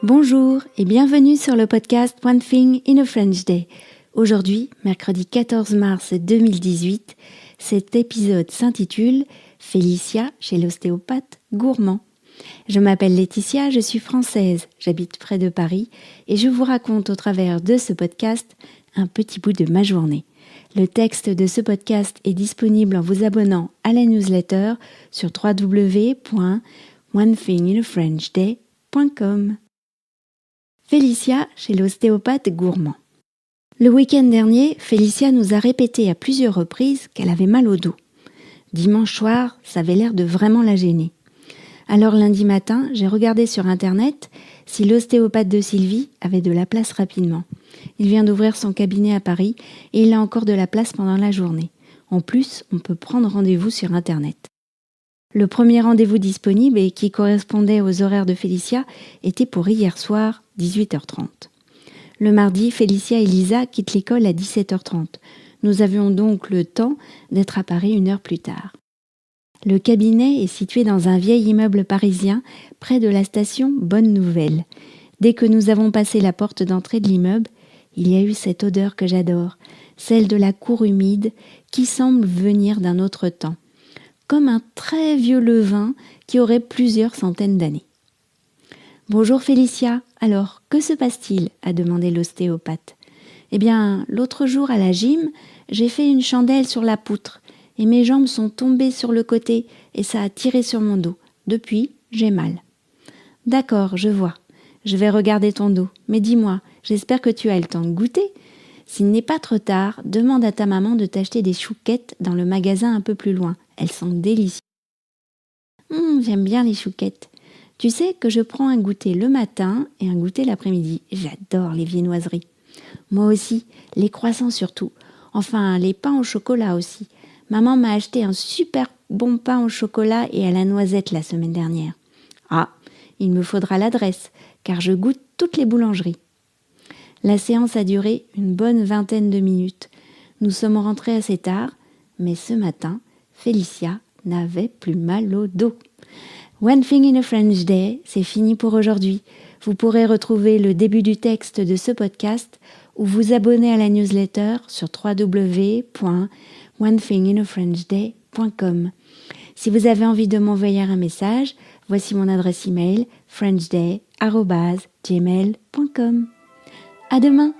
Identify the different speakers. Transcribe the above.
Speaker 1: Bonjour et bienvenue sur le podcast One Thing in a French Day. Aujourd'hui, mercredi 14 mars 2018, cet épisode s'intitule « Félicia chez l'ostéopathe gourmand ». Je m'appelle Laetitia, je suis française, j'habite près de Paris et je vous raconte au travers de ce podcast un petit bout de ma journée. Le texte de ce podcast est disponible en vous abonnant à la newsletter sur www.onethinginafrenchday.com. Félicia chez l'ostéopathe gourmand. Le week-end dernier, Félicia nous a répété à plusieurs reprises qu'elle avait mal au dos. Dimanche soir, ça avait l'air de vraiment la gêner. Alors lundi matin, j'ai regardé sur internet si l'ostéopathe de Sylvie avait de la place rapidement. Il vient d'ouvrir son cabinet à Paris et il a encore de la place pendant la journée. En plus, on peut prendre rendez-vous sur internet. Le premier rendez-vous disponible et qui correspondait aux horaires de Félicia était pour hier soir, 18h30. Le mardi, Félicia et Lisa quittent l'école à 17h30. Nous avions donc le temps d'être à Paris 1 heure plus tard. Le cabinet est situé dans un vieil immeuble parisien près de la station Bonne Nouvelle. Dès que nous avons passé la porte d'entrée de l'immeuble, il y a eu cette odeur que j'adore, celle de la cour humide qui semble venir d'un autre temps, comme un très vieux levain qui aurait plusieurs centaines d'années. « Bonjour Félicia, alors que se passe-t-il » a demandé l'ostéopathe. « Eh bien, l'autre jour à la gym, j'ai fait une chandelle sur la poutre et mes jambes sont tombées sur le côté et ça a tiré sur mon dos. Depuis, j'ai mal. »« D'accord, je vois. Je vais regarder ton dos. Mais dis-moi, j'espère que tu as le temps de goûter. S'il n'est pas trop tard, demande à ta maman de t'acheter des chouquettes dans le magasin un peu plus loin. Elles sont délicieuses. » J'aime bien les chouquettes. Tu sais que je prends un goûter le matin et un goûter l'après-midi. J'adore les viennoiseries. Moi aussi, les croissants surtout. Enfin, les pains au chocolat aussi. Maman m'a acheté un super bon pain au chocolat et à la noisette la semaine dernière. Ah, il me faudra l'adresse, car je goûte toutes les boulangeries. La séance a duré une bonne 20aine de minutes. Nous sommes rentrés assez tard, mais ce matin, Félicia n'avait plus mal au dos. One Thing in a French Day, c'est fini pour aujourd'hui. Vous pourrez retrouver le début du texte de ce podcast ou vous abonner à la newsletter sur www.onethinginafrenchday.com. Si vous avez envie de m'envoyer un message, voici mon adresse email frenchday@gmail.com. À demain!